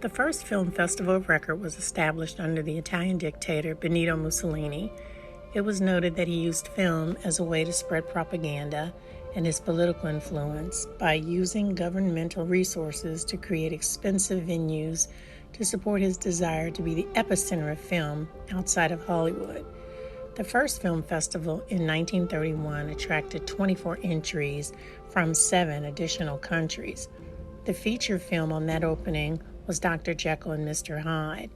The first film festival of record was established under the Italian dictator Benito Mussolini. It was noted that he used film as a way to spread propaganda and his political influence by using governmental resources to create expensive venues to support his desire to be the epicenter of film outside of Hollywood. The first film festival in 1931 attracted 24 entries from 7 additional countries. The feature film on that opening was Dr. Jekyll and Mr. Hyde.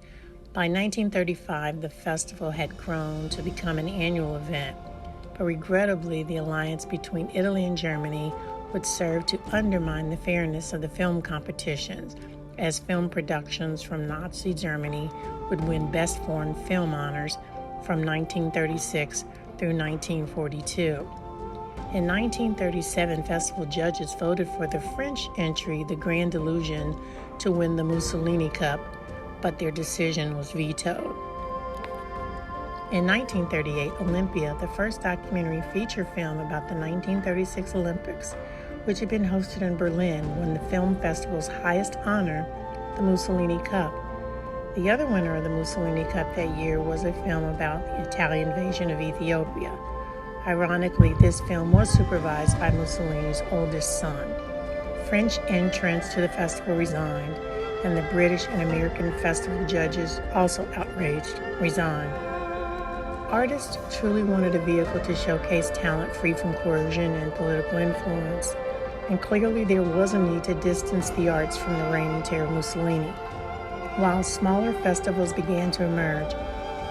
By 1935, the festival had grown to become an annual event, but regrettably, the alliance between Italy and Germany would serve to undermine the fairness of the film competitions, as film productions from Nazi Germany would win Best Foreign Film honors from 1936 through 1942. In 1937, festival judges voted for the French entry, The Grand Illusion, to win the Mussolini Cup, but their decision was vetoed. In 1938, Olympia, the first documentary feature film about the 1936 Olympics, which had been hosted in Berlin, won the film festival's highest honor, the Mussolini Cup. The other winner of the Mussolini Cup that year was a film about the Italian invasion of Ethiopia. Ironically, this film was supervised by Mussolini's oldest son. French entrants to the festival resigned, and the British and American festival judges, also outraged, resigned. Artists truly wanted a vehicle to showcase talent free from coercion and political influence, and clearly there was a need to distance the arts from the reigning terror of Mussolini. While smaller festivals began to emerge,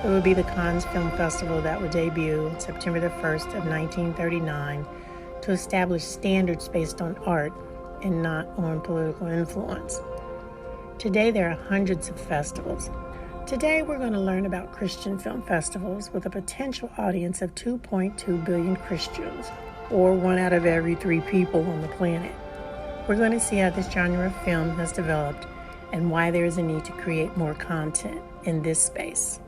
it would be the Cannes Film Festival that would debut on September the 1st of 1939 to establish standards based on art and not on political influence. Today there are hundreds of festivals. Today we're going to learn about Christian film festivals with a potential audience of 2.2 billion Christians, or 1 out of every 3 people on the planet. We're going to see how this genre of film has developed and why there is a need to create more content in this space.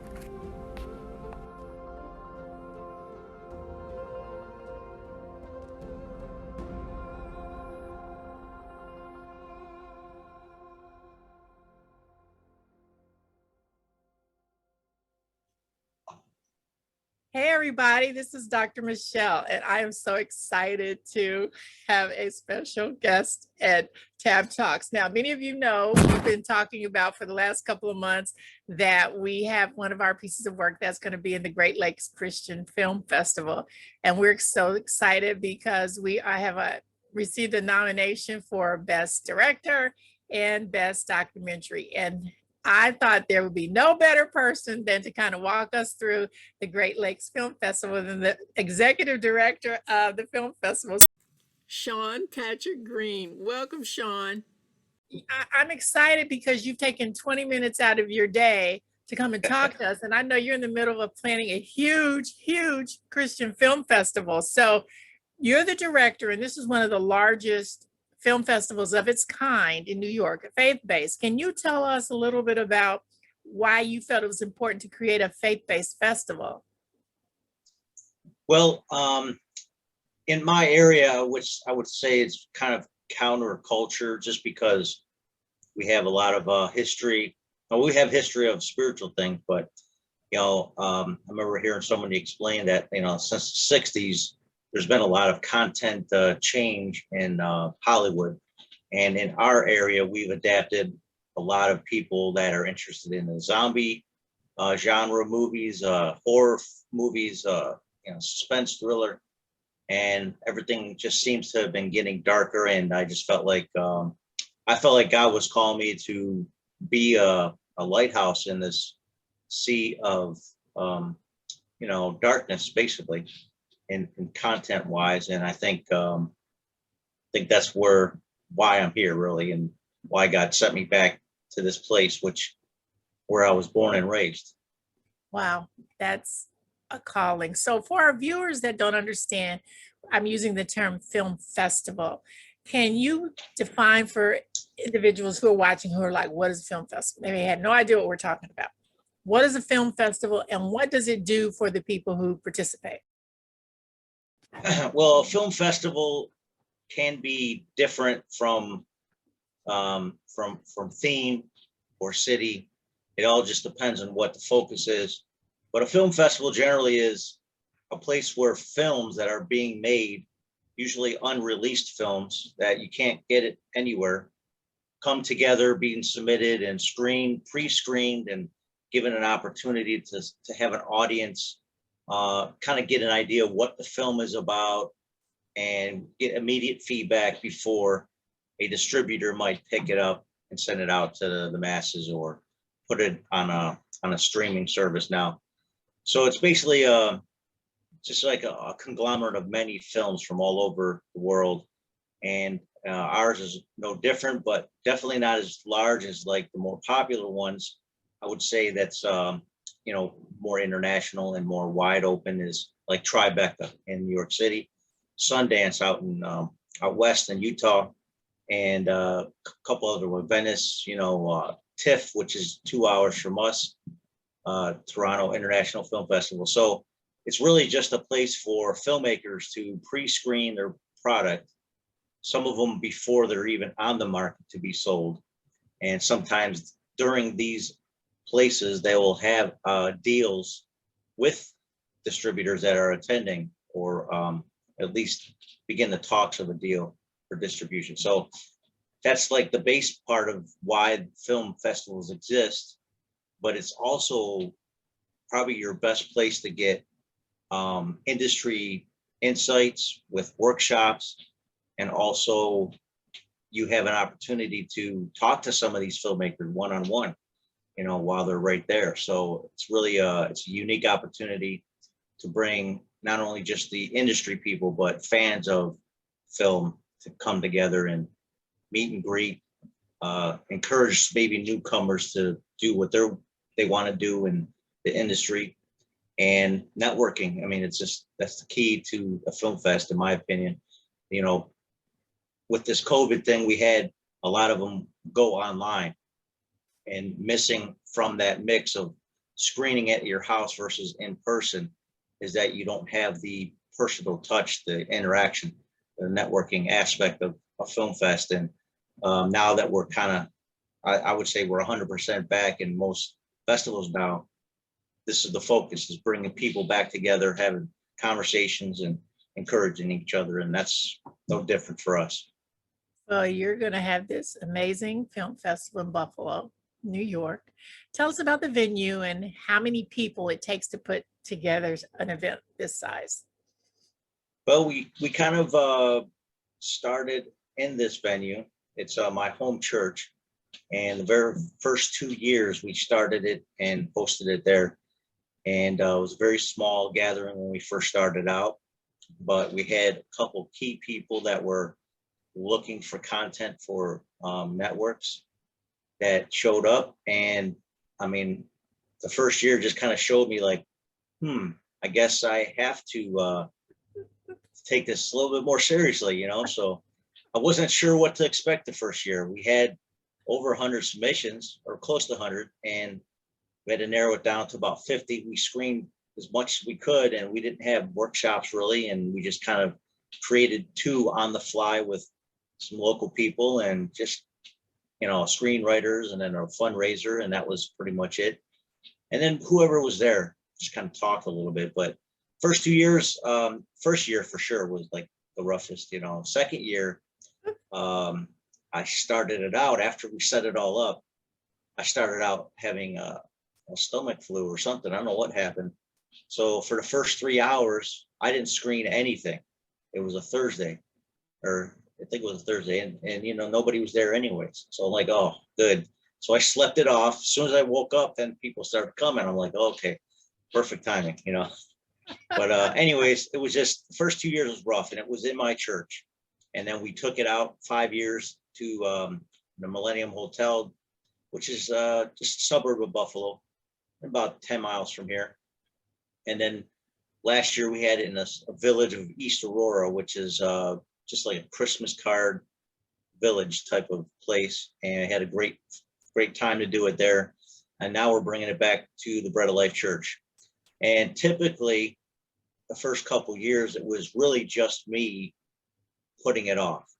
Hey everybody, this is Dr. Michelle, and I am so excited to have a special guest at Tab Talks. Now, many of you know we've been talking about for the last couple of months that we have one of our pieces of work that's going to be in the Great Lakes Christian Film Festival, and we're so excited because I have received a nomination for Best Director and Best Documentary, and I thought there would be no better person than to kind of walk us through the Great Lakes Film Festival than the executive director of the film festival, Sean Patrick Green. Welcome, Sean. I'm excited because you've taken 20 minutes out of your day to come and talk to us. And I know you're in the middle of planning a huge, huge Christian film festival. So you're the director, and this is one of the largest film festivals of its kind in New York, faith-based. Can you tell us a little bit about why you felt it was important to create a faith-based festival? Well, in my area, which I would say is kind of counterculture, just because we have a lot of history. Well, we have history of spiritual things, but I remember hearing somebody explain that since the '60s, there's been a lot of content change in Hollywood, and in our area, we've adapted a lot of people that are interested in the zombie genre movies, horror movies, suspense thriller, and everything just seems to have been getting darker. And I just felt like God was calling me to be a lighthouse in this sea of darkness, basically. In content wise, and I think that's why I'm here, really, and why God sent me back to this place, where I was born and raised. Wow, that's a calling. So for our viewers that don't understand, I'm using the term film festival. Can you define for individuals who are watching who are like, what is a film festival? They had no idea what we're talking about. What is a film festival, and what does it do for the people who participate? Well, a film festival can be different from theme or city. It all just depends on what the focus is. But a film festival generally is a place where films that are being made, usually unreleased films that you can't get it anywhere, come together, being submitted and screened, pre-screened, and given an opportunity to have an audience kind of get an idea of what the film is about and get immediate feedback before a distributor might pick it up and send it out to the masses or put it on a streaming service now. So it's basically just like a conglomerate of many films from all over the world. And ours is no different, but definitely not as large as like the more popular ones. I would say that's, more international and more wide open is like Tribeca in New York City, Sundance out west in Utah, and a couple other ones, Venice, TIFF, which is 2 hours from us, Toronto International Film Festival. So it's really just a place for filmmakers to pre-screen their product, some of them before they're even on the market to be sold. And sometimes during these places, they will have deals with distributors that are attending, or at least begin the talks of a deal for distribution. So that's like the base part of why film festivals exist, but it's also probably your best place to get industry insights with workshops, and also you have an opportunity to talk to some of these filmmakers one-on-one, while they're right there. So it's really it's a unique opportunity to bring not only just the industry people, but fans of film to come together and meet and greet, encourage maybe newcomers to do what they want to do in the industry, and networking. I mean, that's the key to a film fest, in my opinion. With this COVID thing, we had a lot of them go online, and missing from that mix of screening at your house versus in person is that you don't have the personal touch, the interaction, the networking aspect of a film fest. And now that we're I would say we're 100% back in most festivals now, this is the focus, is bringing people back together, having conversations and encouraging each other. And that's no different for us. So you're going to have this amazing film festival in Buffalo, New York. Tell us about the venue and how many people it takes to put together an event this size. Well, we kind of started in this venue. It's my home church. And the very first 2 years we started it and hosted it there. And it was a very small gathering when we first started out, but we had a couple key people that were looking for content for networks that showed up. And I mean, the first year just kind of showed me like, I guess I have to take this a little bit more seriously, So I wasn't sure what to expect the first year. We had over 100 submissions, or close to 100, and we had to narrow it down to about 50. We screened as much as we could, and we didn't have workshops really, and we just kind of created 2 on the fly with some local people and just, screenwriters, and then a fundraiser, and that was pretty much it. And then whoever was there just kind of talked a little bit. But first 2 years, first year for sure was like the roughest. Second year, I started it out after we set it all up. I started out having a stomach flu or something. I don't know what happened. So for the first 3 hours, I didn't screen anything. It was a Thursday, or I think it was a Thursday, and nobody was there anyways. So I'm like, oh, good. So I slept it off. As soon as I woke up, then people started coming. I'm like, oh, okay, perfect timing, But anyways, it was just the first 2 years was rough, and it was in my church. And then we took it out 5 years to the Millennium Hotel, which is just a suburb of Buffalo, about 10 miles from here. And then last year we had it in a village of East Aurora, which is just like a Christmas card village type of place. And I had a great time to do it there. And now we're bringing it back to the Bread of Life Church. And typically the first couple years, it was really just me putting it off.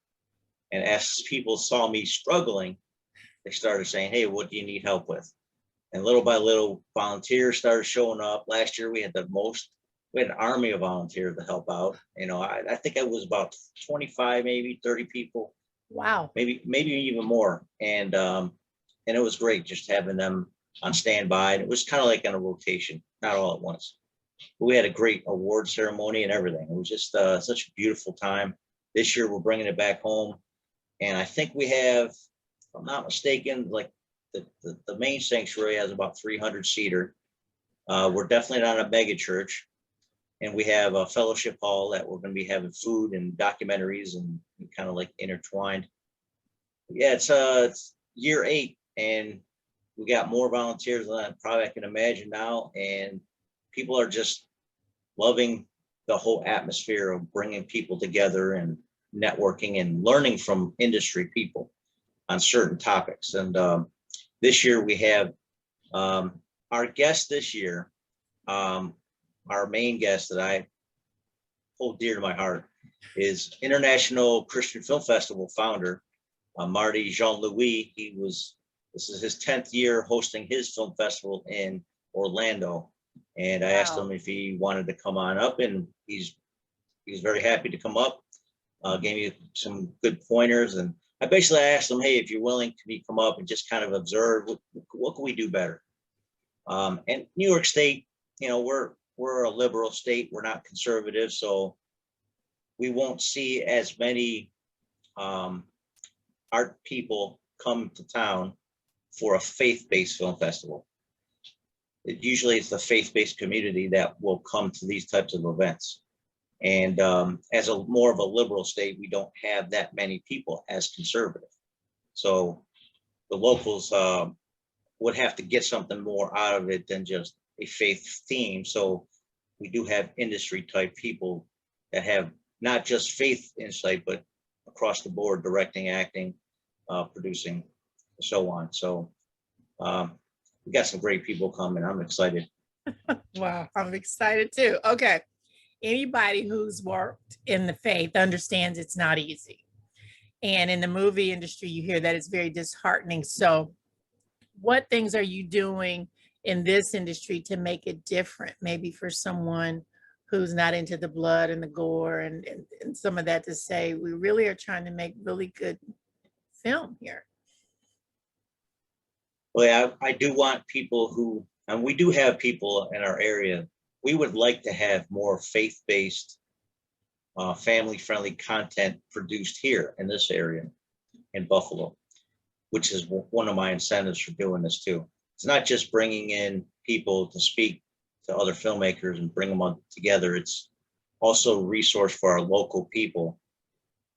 And as people saw me struggling, they started saying, hey, what do you need help with? And little by little, volunteers started showing up. Last year, we had an army of volunteers to help out. I think it was about 25, maybe 30 people, Wow. maybe even more. And it was great just having them on standby. And it was kind of like in a rotation, not all at once. But we had a great award ceremony and everything. It was just such a beautiful time. This year, we're bringing it back home. And I think we have, if I'm not mistaken, like the main sanctuary has about 300 seater. We're definitely not a mega church. And we have a fellowship hall that we're going to be having food and documentaries and kind of like intertwined. Yeah, it's year 8, and we got more volunteers than I can imagine now. And people are just loving the whole atmosphere of bringing people together and networking and learning from industry people on certain topics. And this year we have our guest this year, our main guest that I hold dear to my heart is International Christian Film Festival founder, Marty Jean-Louis. This is his 10th year hosting his film festival in Orlando. And I asked him if he wanted to come on up, and he's very happy to come up. Gave me some good pointers, and I basically asked him, hey, if you're willing, can you come up and just kind of observe what can we do better? And New York State, we're a liberal state. We're not conservative, so we won't see as many art people come to town for a faith-based film festival. Usually it's the faith-based community that will come to these types of events. And as a more of a liberal state, we don't have that many people as conservative. So the locals would have to get something more out of it than just a faith theme. So we do have industry type people that have not just faith insight, but across the board, directing, acting, producing, and so on. So we got some great people coming. I'm excited. Wow, I'm excited too. Okay. Anybody who's worked in the faith understands it's not easy. And in the movie industry, you hear that it's very disheartening. So what things are you doing in this industry to make it different, maybe for someone who's not into the blood and the gore and some of that, to say we really are trying to make really good film here? Well, yeah, I do want people and we do have people in our area. We would like to have more faith-based, family-friendly content produced here in this area in Buffalo, which is one of my incentives for doing this too. It's not just bringing in people to speak to other filmmakers and bring them on together. It's also a resource for our local people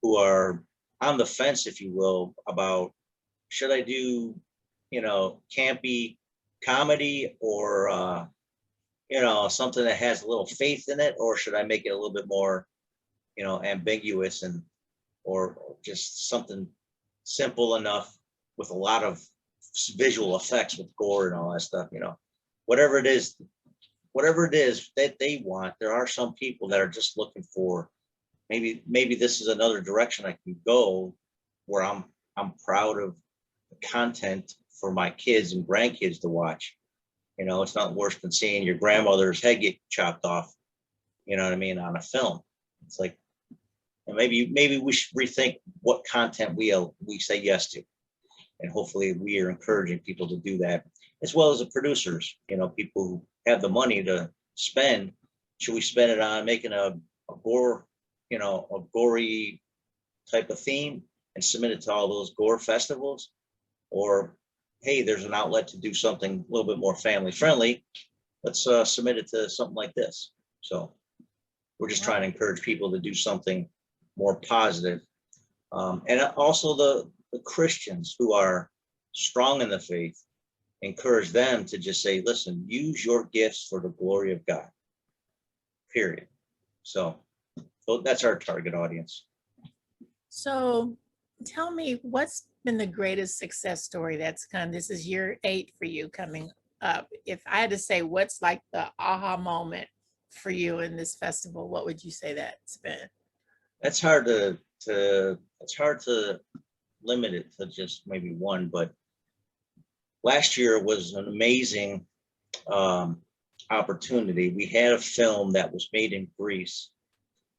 who are on the fence, if you will, about should I do, campy comedy or, something that has a little faith in it, or should I make it a little bit more, ambiguous or just something simple enough with a lot of visual effects with gore and all that stuff, whatever it is that they want. There are some people that are just looking for maybe this is another direction I can go where I'm proud of the content for my kids and grandkids to watch. It's not worse than seeing your grandmother's head get chopped off, on a film. It's like, maybe we should rethink what content we say yes to. And hopefully we are encouraging people to do that, as well as the producers, people who have the money to spend. Should we spend it on making a gore, a gory type of theme and submit it to all those gore festivals? Or, hey, there's an outlet to do something a little bit more family friendly. Let's submit it to something like this. So we're just trying to encourage people to do something more positive. And also the Christians who are strong in the faith, encourage them to just say, listen, use your gifts for the glory of God, period. So that's our target audience. So tell me, what's been the greatest success story that's come? This is year 8 for you coming up. If I had to say what's like the aha moment for you in this festival, what would you say that's been? That's hard to limit it to just maybe one, but last year was an amazing opportunity. We had a film that was made in Greece.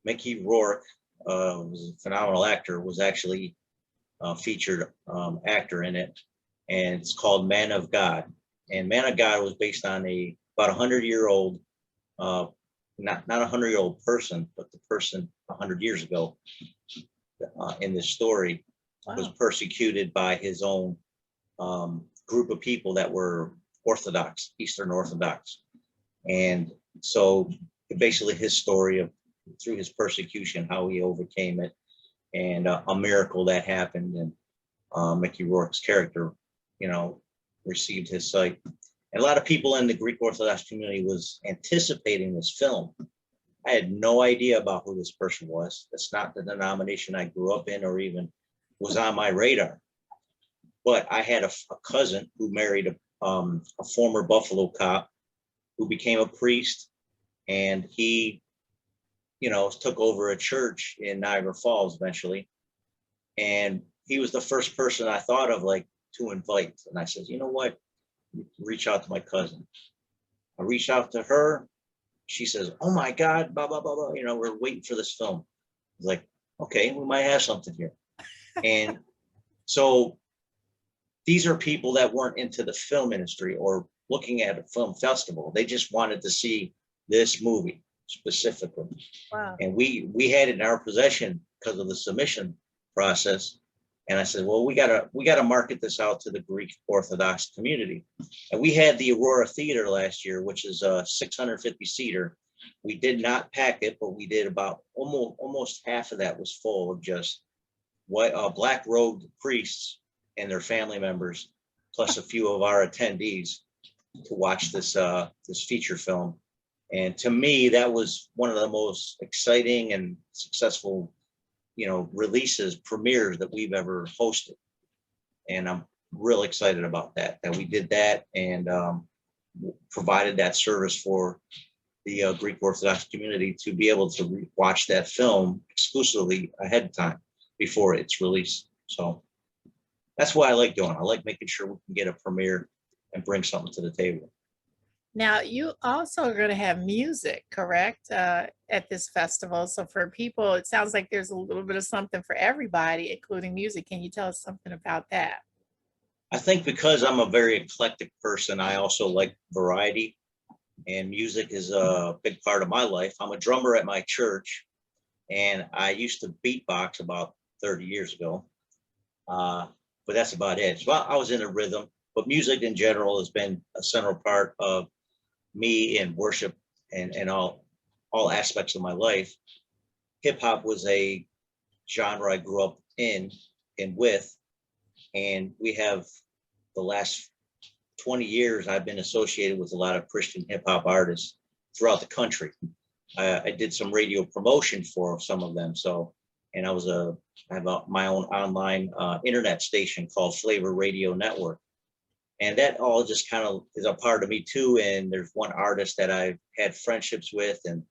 Mickey Rourke was a phenomenal actor, was actually a featured actor in it, and it's called Man of God. And Man of God was based on about 100-year-old, not a 100-year-old person, but the person 100 years ago in this story was persecuted by his own group of people that were Orthodox, Eastern Orthodox. And so basically his story of through his persecution, how he overcame it, and a miracle that happened. And Mickey Rourke's character, received his sight. And a lot of people in the Greek Orthodox community was anticipating this film. I had no idea about who this person was. That's not the denomination I grew up in or even was on my radar. But I had a cousin who married a former Buffalo cop who became a priest, and he, took over a church in Niagara Falls eventually. And he was the first person I thought of to invite. And I said, you know what? Reach out to my cousin. I reached out to her. She says, oh my God, blah, blah, blah, blah. We're waiting for this film. I was like, okay, we might have something here. And so these are people that weren't into the film industry or looking at a film festival. They just wanted to see this movie specifically. Wow. And we had it in our possession because of the submission process. And I said, well, we gotta market this out to the Greek Orthodox community. And we had the Aurora Theater last year, which is a 650 seater. We did not pack it, but we did about almost half of that was full of just black robed priests and their family members, plus a few of our attendees to watch this feature film. And to me, that was one of the most exciting and successful releases, premieres that we've ever hosted. And I'm real excited about that we did that and provided that service for the Greek Orthodox community to be able to watch that film exclusively ahead of time before it's released. So that's why I like doing it. I like making sure we can get a premiere and bring something to the table. Now, you also are going to have music, correct, at this festival. So for people, it sounds like there's a little bit of something for everybody, including music. Can you tell us something about that? I think because I'm a very eclectic person, I also like variety, and music is a big part of my life. I'm a drummer at my church, and I used to beatbox about 30 years ago, but that's about it. So I was in a rhythm, but music in general has been a central part of me in worship and all aspects of my life. Hip hop was a genre I grew up in and with, and we have the last 20 years I've been associated with a lot of Christian hip hop artists throughout the country. I did some radio promotion for some of them. So, and I have my own online internet station called Flavor Radio Network. And that all just kind of is a part of me too. And there's one artist that I've had friendships with, and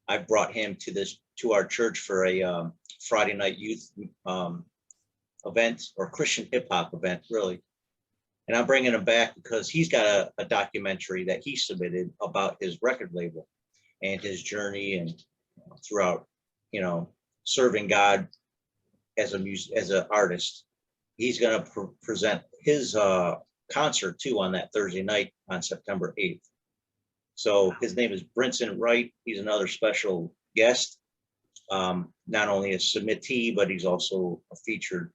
I brought him to our church for a Friday night youth event, or Christian hip hop event, really. And I'm bringing him back because he's got a documentary that he submitted about his record label and his journey and throughout, serving God as an artist. He's going to present his concert too on that Thursday night on September 8th. So his name is Brenson Wright. He's another special guest, not only a submittee, but he's also a featured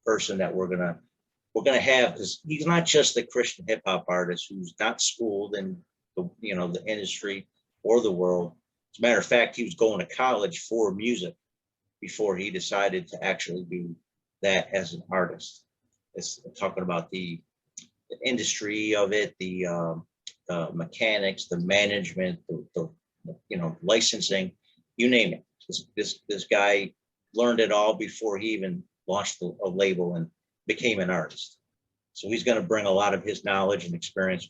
person that we're gonna have, because he's not just a Christian hip hop artist who's not schooled in the industry or the world. As a matter of fact, he was going to college for music before he decided to actually do that as an artist. It's talking about the industry of it, the mechanics, the management, the licensing, you name it. This guy learned it all before he even launched a label and became an artist. So he's going to bring a lot of his knowledge and experience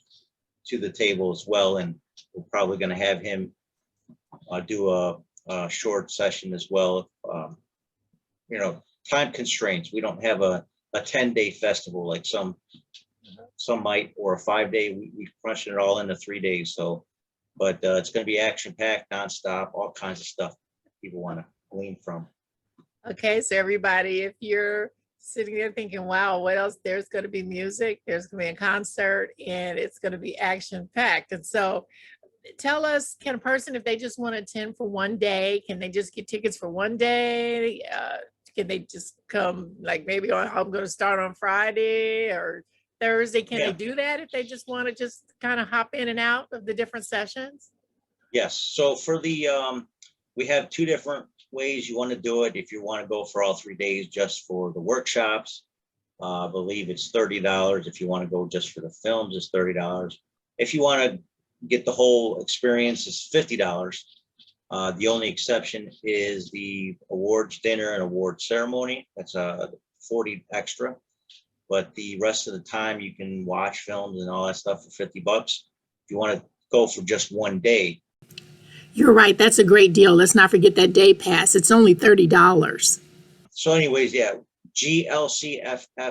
to the table as well. And we're probably going to have him do a short session as well. Time constraints. We don't have a 10-day festival like some some might, or a 5-day. We crunching it all into 3 days. So, but it's going to be action packed, nonstop, all kinds of stuff people want to glean from. Okay, so everybody, if you're sitting there thinking, wow, what else? There's going to be music, there's going to be a concert, and it's going to be action packed. And so tell us, can a person, if they just want to attend for one day, can they just get tickets for one day? Can they just come, like maybe I'm going to start on Friday or Thursday? Can they do that if they just want to just kind of hop in and out of the different sessions? Yes. So for the, we have 2 different ways you want to do it. If you want to go for all 3 days just for the workshops, I believe it's $30. If you want to go just for the films, it's $30. If you want to get the whole experience, it's $50. The only exception is the awards dinner and award ceremony. That's a 40 extra, but the rest of the time you can watch films and all that stuff for $50. If you want to go for just one day. You're right. That's a great deal. Let's not forget that day pass. It's only $30. So anyways, yeah, glcff.com.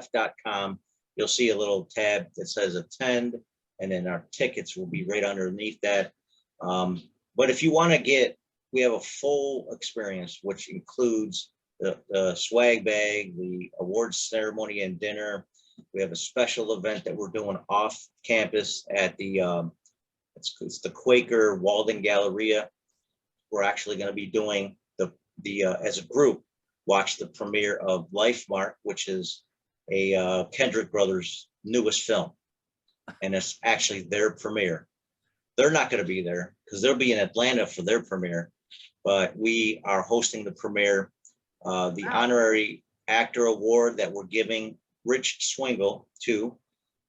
You'll see a little tab that says attend, and then our tickets will be right underneath that. But if you want to get, we have a full experience, which includes the swag bag, the awards ceremony and dinner. We have a special event that we're doing off campus at the, it's the Quaker Walden Galleria. We're actually going to be doing the as a group, watch the premiere of Life Mark, which is a Kendrick Brothers' newest film. And it's actually their premiere. They're not going to be there because they'll be in Atlanta for their premiere, but we are hosting the premiere. The honorary actor award that we're giving Rich Swingle to,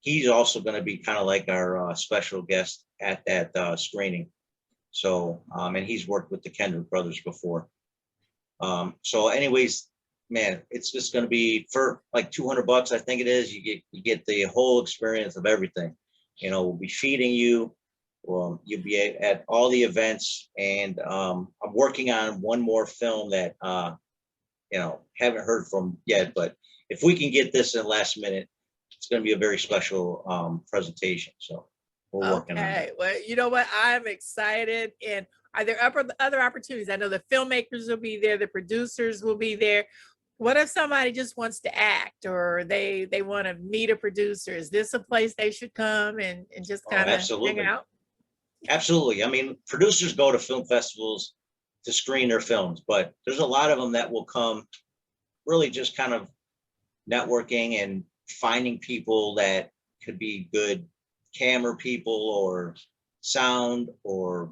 he's also going to be kind of like our special guest at that screening. So, and he's worked with the Kendrick Brothers before. So anyways, man, it's just going to be for like $200, I think it is. You get the whole experience of everything. You know, we'll be feeding you. Well, you'll be at all the events, and I'm working on one more film that you know, haven't heard from yet. But if we can get this in last minute, it's going to be a very special presentation. So we're working on it. Well, you know what? I'm excited. And are there other opportunities? I know the filmmakers will be there, the producers will be there. What if somebody just wants to act, or they want to meet a producer? Is this a place they should come and just kind of hang out? Absolutely. I mean, producers go to film festivals to screen their films, but there's a lot of them that will come really just kind of networking and finding people that could be good camera people or sound or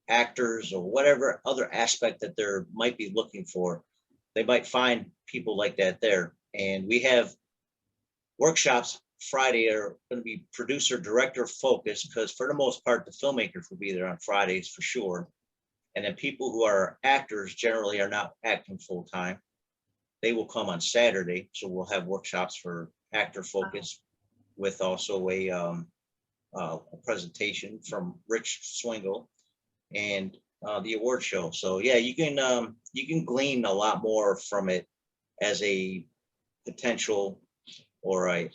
actors or whatever other aspect that they might be looking for. They might find people like that there. And we have workshops Friday are going to be producer director focused, because for the most part, the filmmakers will be there on Fridays for sure. And then people who are actors generally are not acting full time. They will come on Saturday. So we'll have workshops for actor focus with also a presentation from Rich Swingle and the award show. So yeah, you can glean a lot more from it as a potential, or a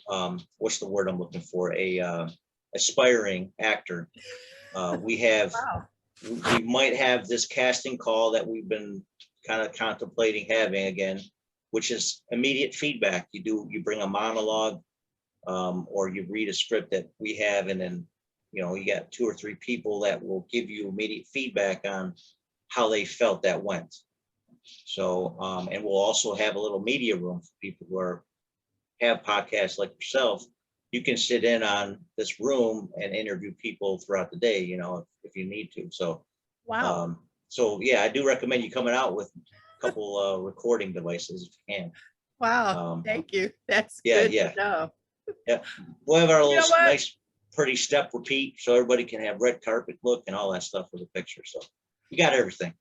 what's the word I'm looking for, a aspiring actor. We might have this casting call that we've been kind of contemplating having again, which is immediate feedback. You bring a monologue, or you read a script that we have, and then you got 2 or 3 people that will give you immediate feedback on how they felt that went. So and we'll also have a little media room for people who have podcasts like yourself. You can sit in on this room and interview people throughout the day, if you need to. So so yeah, I do recommend you coming out with a couple recording devices if you can. Wow, thank you. That's good to know. Yeah, we'll have our little nice pretty step repeat, so everybody can have red carpet look and all that stuff with a picture. So you got everything.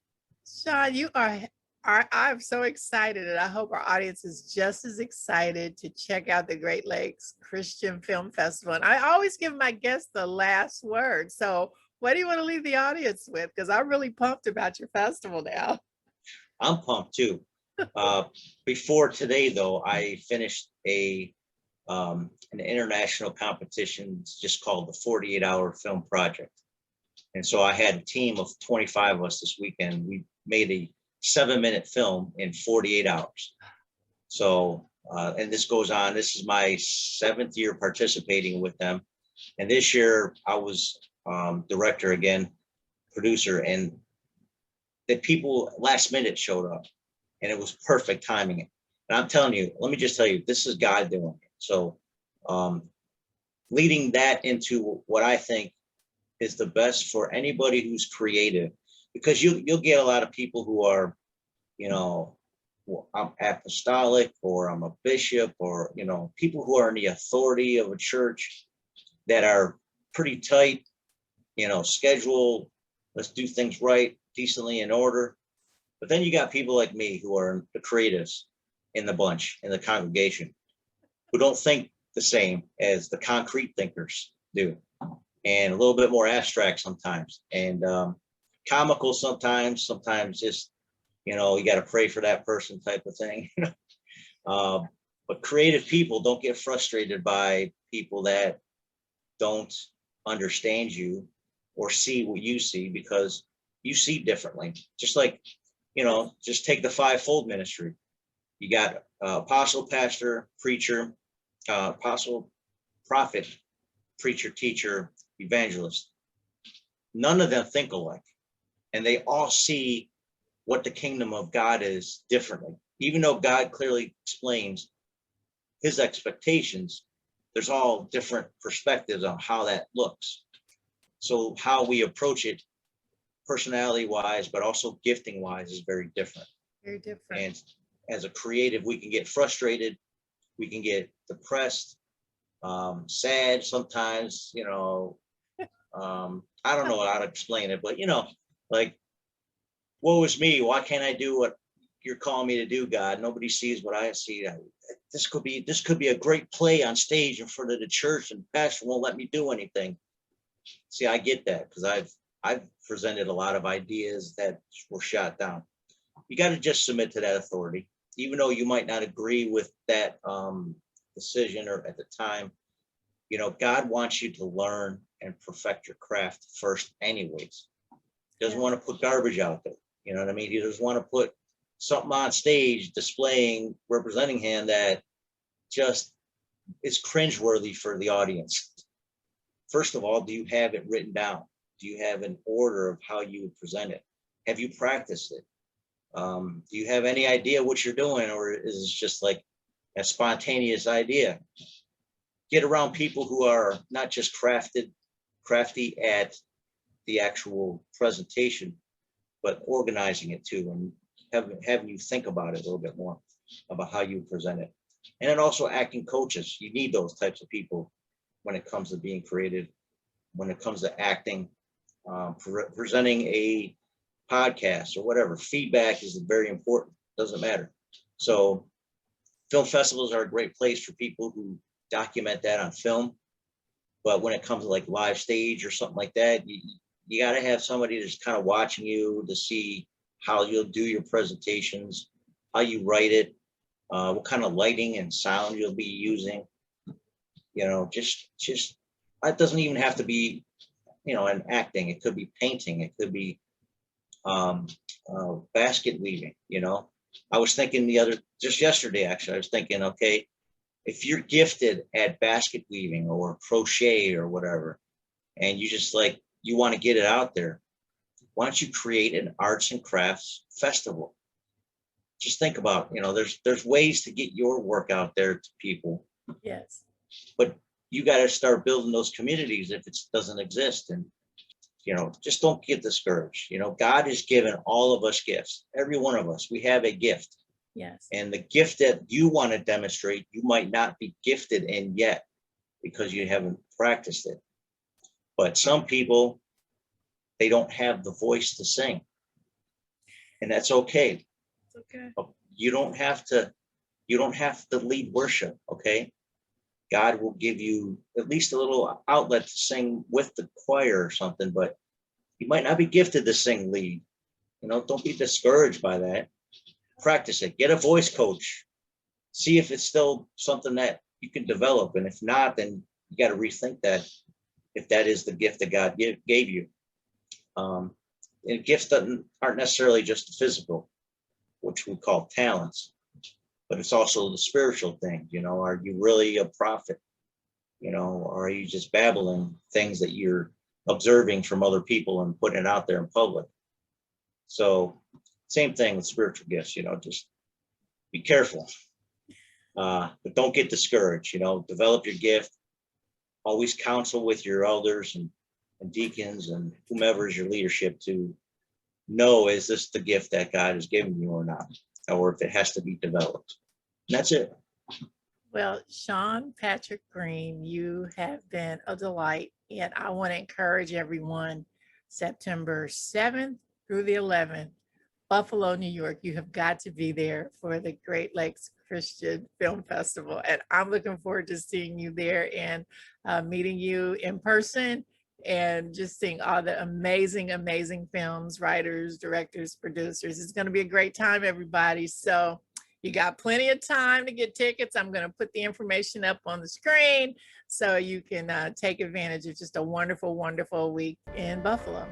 Sean, I'm so excited, and I hope our audience is just as excited to check out the Great Lakes Christian Film Festival. And I always give my guests the last word. So what do you want to leave the audience with? Because I'm really pumped about your festival now. I'm pumped too. Before today, though, I finished a an international competition just called the 48-hour film project. And so I had a team of 25 of us this weekend. We made a 7-minute film in 48 hours. So, and this goes on. This is my 7th year participating with them. And this year I was director again, producer, and the people last minute showed up, and it was perfect timing. And I'm telling you, let me just tell you, this is God doing it. So leading that into what I think is the best for anybody who's creative, because you'll get a lot of people who are, you know, well, I'm apostolic, or I'm a bishop, or, you know, people who are in the authority of a church that are pretty tight, you know, schedule, let's do things right, decently in order. But then you got people like me who are the creatives in the bunch, in the congregation, who don't think the same as the concrete thinkers do, and a little bit more abstract sometimes, and comical sometimes just, you know, you got to pray for that person type of thing. But creative people don't get frustrated by people that don't understand you or see what you see, because you see differently. Just like, you know, just take the fivefold ministry. You got apostle, pastor, preacher, apostle, prophet, preacher, teacher, evangelist. None of them think alike, and they all see what the kingdom of God is differently. Even though God clearly explains his expectations, there's all different perspectives on how that looks. So how we approach it personality wise, but also gifting wise, is very different. Very different. And as a creative, we can get frustrated, we can get depressed, sad sometimes, you know. I don't know how to explain it, but, you know, like, woe is me, why can't I do what you're calling me to do, God? Nobody sees what I see. This could be a great play on stage in front of the church, and pastor won't let me do anything. See, I get that, because I've presented a lot of ideas that were shot down. You got to just submit to that authority, even though you might not agree with that decision or at the time. You know, God wants you to learn and perfect your craft first anyways. He doesn't want to put garbage out there. You know what I mean? He doesn't want to put something on stage displaying, representing him that just is cringeworthy for the audience. First of all, do you have it written down? Do you have an order of how you would present it? Have you practiced it? Do you have any idea what you're doing, or is it just like a spontaneous idea? Get around people who are not just crafty at the actual presentation, but organizing it too, and having you think about it a little bit more about how you present it. And then also acting coaches. You need those types of people when it comes to being creative, when it comes to acting, presenting a podcast or whatever. Feedback is very important. Doesn't matter. So film festivals are a great place for people who document that on film. But when it comes to like live stage or something like that, you got to have somebody that's kind of watching you to see how you'll do your presentations, how you write it, what kind of lighting and sound you'll be using. You know, just it doesn't even have to be, you know, an acting. It could be painting. It could be basket weaving. You know, I was thinking just yesterday, actually, I was thinking, okay, if you're gifted at basket weaving or crochet or whatever, and you want to get it out there, why don't you create an arts and crafts festival? Just think about, you know, there's ways to get your work out there to people. Yes. But you got to start building those communities if it doesn't exist. And, you know, just don't get discouraged. You know, God has given all of us gifts. Every one of us, we have a gift. Yes. And the gift that you want to demonstrate, you might not be gifted in yet because you haven't practiced it. But some people, they don't have the voice to sing. And that's okay. It's okay. You don't have to lead worship, okay? God will give you at least a little outlet to sing with the choir or something, but you might not be gifted to sing lead. You know, don't be discouraged by that. Practice it. Get a voice coach. See if it's still something that you can develop. And if not, then you got to rethink that, if that is the gift that God gave you. And gifts aren't necessarily just physical, which we call talents, but it's also the spiritual thing. You know, are you really a prophet? You know, or are you just babbling things that you're observing from other people and putting it out there in public? So same thing with spiritual gifts, you know, just be careful. But don't get discouraged, you know, develop your gift, always counsel with your elders and deacons and whomever is your leadership to know, is this the gift that God has given you or not, or if it has to be developed. And that's it. Well, Sean Patrick Green, you have been a delight, and I want to encourage everyone, September 7th through the 11th, Buffalo, New York. You have got to be there for the Great Lakes Christian Film Festival, and I'm looking forward to seeing you there and meeting you in person and just seeing all the amazing, amazing films, writers, directors, producers. It's going to be a great time, everybody. So you got plenty of time to get tickets. I'm going to put the information up on the screen so you can take advantage of just a wonderful, wonderful week in Buffalo.